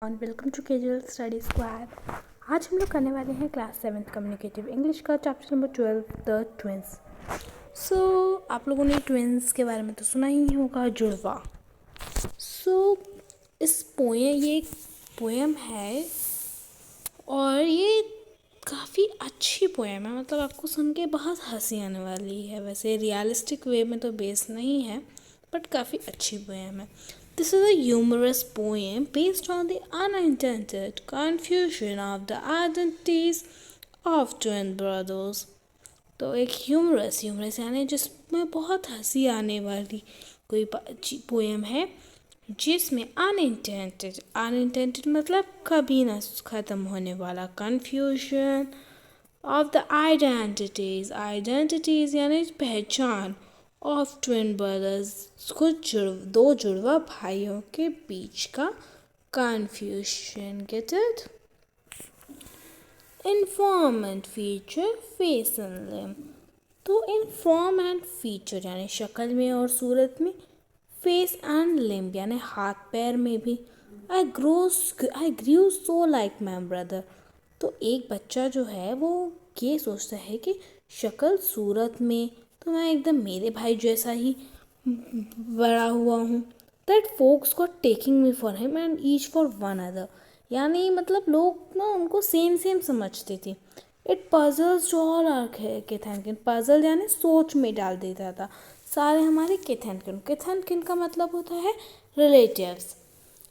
और welcome to casual study squad. आज हम लोग करने वाले हैं क्लास 7th कम्युनिकेटिव इंग्लिश का चैप्टर नंबर 12 द ट्विंस। आप लोगों ने ट्विंस के बारे में तो सुना ही होगा, जुड़वा। ये एक पोएम है और ये काफ़ी अच्छी पोएम है। मतलब आपको सुन के बहुत हंसी आने वाली है। वैसे रियलिस्टिक वे में तो बेस नहीं है, बट काफ़ी अच्छी पोएम है। This is a humorous poem based on the unintended confusion of the identities of twin brothers. तो एक ह्यूमरस यानी जिसमें बहुत हंसी आने वाली कोई पोएम है जिसमें अनइंटेंटेड मतलब कभी ना ख़त्म होने वाला कन्फ्यूजन ऑफ द आइडेंटिटीज़ यानी पहचान ऑफ ट्विन ब्रदर्स कुछ दो जुड़वा भाइयों के बीच का confusion. Get it? Inform and feature, face and limb. तो इनफॉर्म एंड फीचर यानी शक्ल में और सूरत में, फेस एंड लिम्ब यानी हाथ पैर में भी। आई ग्रू सो लाइक माई ब्रदर। तो एक बच्चा जो है वो ये सोचता है कि शक्ल सूरत में तो मैं एकदम मेरे भाई जैसा ही बड़ा हुआ हूँ। That folks got taking me for him and each for one other. यानी मतलब लोग ना उनको सेम समझते थे। It puzzles to all our kith and kin. Puzzle यानी सोच में डाल देता था सारे हमारे किथ एंड किन। किथ एंड किन का मतलब होता है relatives.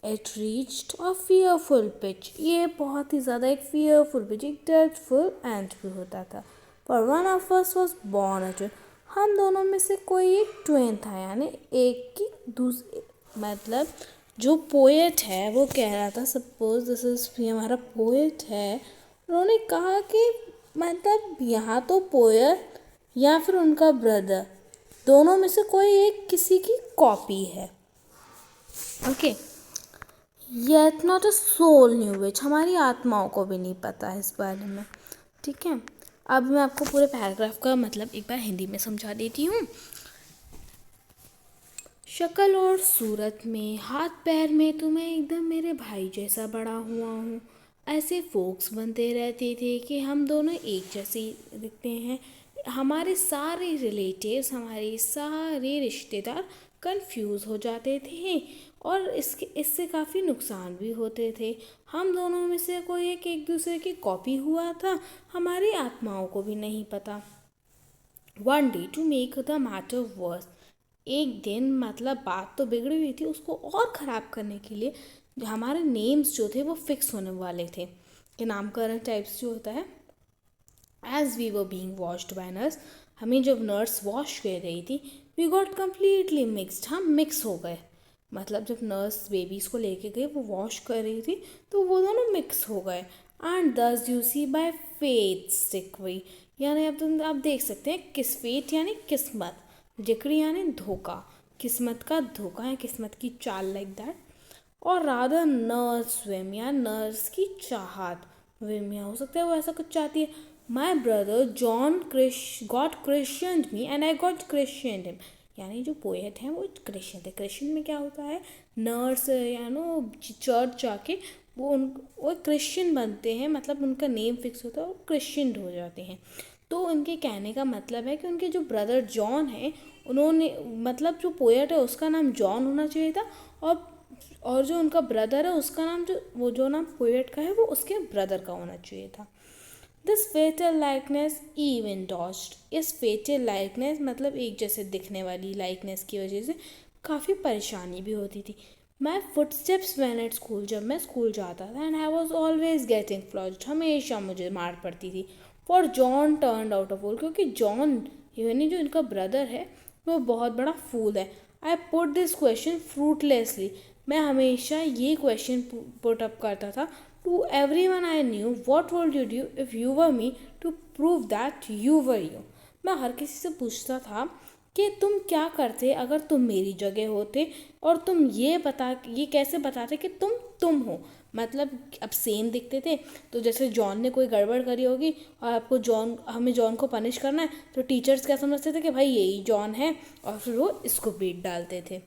It reached a fearful pitch. ये बहुत ही ज़्यादा एक फियरफुल पिच, एक ड्रेडफुल एंड भी होता था। पर one of us was born a twin. हम दोनों में से कोई एक ट्विन था, यानी एक की दूसरे मतलब जो पोएट है वो कह रहा था, सपोज दिस इज हमारा पोएट है, उन्होंने कहा कि मतलब यहाँ तो पोएट या फिर उनका ब्रदर दोनों में से कोई एक किसी की कॉपी है। Okay, yet not a soul new which. हमारी आत्माओं को भी नहीं पता है इस बारे में। ठीक है, अब मैं आपको पूरे पैराग्राफ का मतलब एक बार हिंदी में समझा देती हूँ। शक्ल और सूरत में, हाथ पैर में तो मैं एकदम मेरे भाई जैसा बड़ा हुआ हूँ। ऐसे फोक्स बनते रहते थे कि हम दोनों एक जैसे दिखते हैं। हमारे सारे रिलेटिव्स, हमारे सारे रिश्तेदार कंफ्यूज हो जाते थे और इससे काफ़ी नुकसान भी होते थे। हम दोनों में से कोई एक दूसरे की कॉपी हुआ था, हमारी आत्माओं को भी नहीं पता। One day to make the matter worse. एक दिन मतलब बात तो बिगड़ी हुई थी, उसको और ख़राब करने के लिए हमारे नेम्स जो थे वो फिक्स होने वाले थे कि नामकरण टाइप्स जो होता है। As we were being washed by nurse, हमें जब नर्स वॉश कर रही थी, वी गॉट कम्प्लीटली मिक्सड। हम मिक्स हो गए। मतलब जब नर्स बेबीज़ को लेके गई, वो वॉश कर रही थी तो वो दोनों मिक्स हो गए। एंड दस यू सी बाय फेट सिक्वी, यानी अब आप देख सकते हैं किस फेट यानी किस्मत, डिक्री यानी धोखा, किस्मत का धोखा है, किस्मत की चाल, लाइक दैट। और रादर नर्स स्विम या नर्स की चाहत, विम या हो सकता है वो ऐसा कुछ चाहती है। My brother John got Christian me and I got Christian him. यानी जो पोएट हैं वो क्रिश्चियन थे। क्रिश्चियन में क्या होता है, नर्स या नो चर्च जाके वो क्रिश्चियन बनते हैं, मतलब उनका नेम फिक्स होता है और क्रिश्चियन हो जाते हैं। तो उनके कहने का मतलब है कि उनके जो ब्रदर जॉन हैं, उन्होंने मतलब जो पोएट है उसका नाम जॉन होना चाहिए था, और जो उनका ब्रदर है उसका नाम जो नाम पोएट का है वो उसके ब्रदर का होना चाहिए था। This fatal likeness even dost. इस फेटल लाइकनेस मतलब एक जैसे दिखने वाली लाइकनेस की वजह से काफ़ी परेशानी भी होती थी। My footsteps when at school, जब मैं स्कूल जाता था, and I was always getting flogged, हमेशा मुझे मार पड़ती थी। For John turn out of fool, क्योंकि जॉन यानी जो इनका ब्रदर है वो बहुत बड़ा फूल है। I put this question fruitlessly, मैं हमेशा ये क्वेश्चन पुट अप करता था to every one I knew, what would you do if you were me to prove that you were you. मैं हर किसी से पूछता था कि तुम क्या करते अगर तुम मेरी जगह होते, और तुम ये कैसे बताते कि तुम हो। मतलब अब सेम दिखते थे, तो जैसे जॉन ने कोई गड़बड़ करी होगी और हमें जॉन को पनिश करना है, तो टीचर्स क्या समझते थे कि भाई यही जॉन है, और फिर वो इसको बीट डालते थे।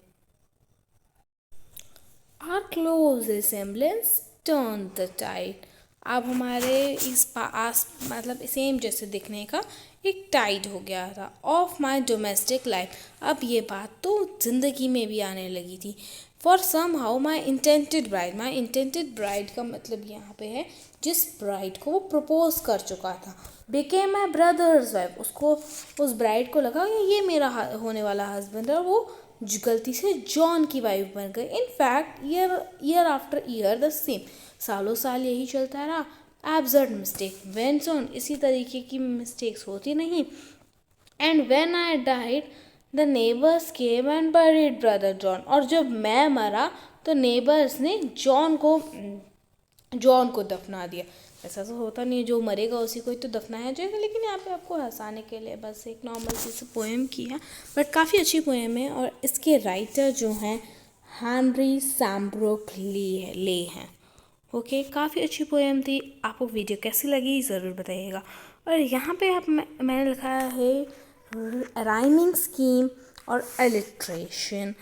Our close resemblance turn the tide. अब हमारे इस पास मतलब सेम जैसे दिखने का एक टाइड हो गया था ऑफ माई डोमेस्टिक लाइफ। अब ये बात तो ज़िंदगी में भी आने लगी थी। For somehow my intended bride का मतलब यहाँ पे है जिस ब्राइड को वो प्रपोज कर चुका था, बिकेम माई ब्रदर्स वाइफ। उसको उस ब्राइड को लगा कि ये मेरा होने वाला हस्बैंड है, और वो गलती से जॉन की वाइफ बन गई। In fact year after year the same, सालों साल यही चलता रहा। एब्सर्ड मिस्टेक वेंट्स ऑन, इसी तरीके की मिस्टेक्स होती नहीं। And when I died the neighbours came and buried brother John. और जब मैं मरा तो नेबर्स ने जॉन को दफना दिया। ऐसा तो होता नहीं, जो मरेगा उसी को ही तो दफनाया जाएगा, लेकिन यहाँ पे आपको हंसाने के लिए बस एक नॉर्मल सी पोएम की है, बट काफ़ी अच्छी पोएम है। और इसके राइटर जो हैं हेनरी सैम्ब्रोक ले हैं। ओके, काफ़ी अच्छी पोएम थी। आपको वीडियो कैसी लगी ज़रूर बताइएगा। और यहाँ पे मैंने लिखा है राइमिंग स्कीम और एलिट्रेशन,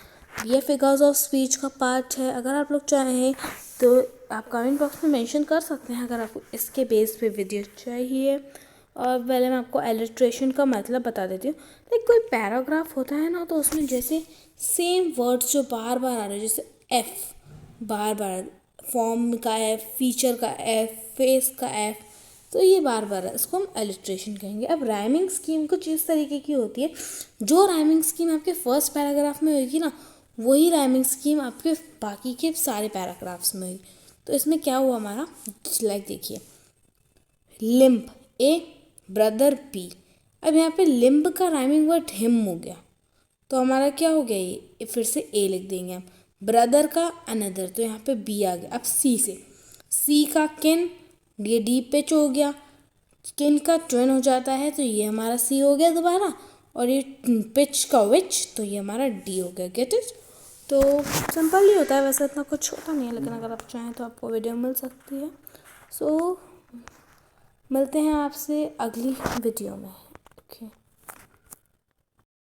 ये फिगर्स ऑफ स्पीच का पार्ट है। अगर आप लोग चाहें तो आप कमेंट बॉक्स में मेंशन कर सकते हैं अगर आपको इसके बेस पे वीडियो चाहिए। और पहले मैं आपको एलिट्रेशन का मतलब बता देती हूँ। लाइक कोई पैराग्राफ होता है ना, तो उसमें जैसे सेम वर्ड्स जो बार बार आ रहे हैं, जैसे एफ बार बार, फॉर्म का एफ, फीचर का एफ, फेस का एफ, तो ये बार बार है, इसको हम एलिट्रेशन कहेंगे। अब राइमिंग स्कीम कुछ इस तरीके की होती है, जो राइमिंग स्कीम आपके फर्स्ट पैराग्राफ में होगी ना, वही राइमिंग स्कीम आपके बाकी के सारे पैराग्राफ्स में होगी। तो इसमें क्या हुआ हमारा, लाइक देखिए, लिम्ब ए, ब्रदर बी। अब यहाँ पे लिम्ब का राइमिंग वर्ड हिम हो गया, तो हमारा क्या हो गया, ये फिर से ए लिख देंगे हम। ब्रदर का अनदर, तो यहाँ पे बी आ गया। अब सी का किन, ये डी पिच हो गया। किन का ट्विन हो जाता है, तो ये हमारा सी हो गया दोबारा। और ये पिच का विच, तो ये हमारा डी हो गया। Get it? तो सिंपल ही होता है, वैसे इतना कुछ होता नहीं है, लेकिन अगर आप चाहें तो आपको वीडियो मिल सकती है। सो मिलते हैं आपसे अगली वीडियो में।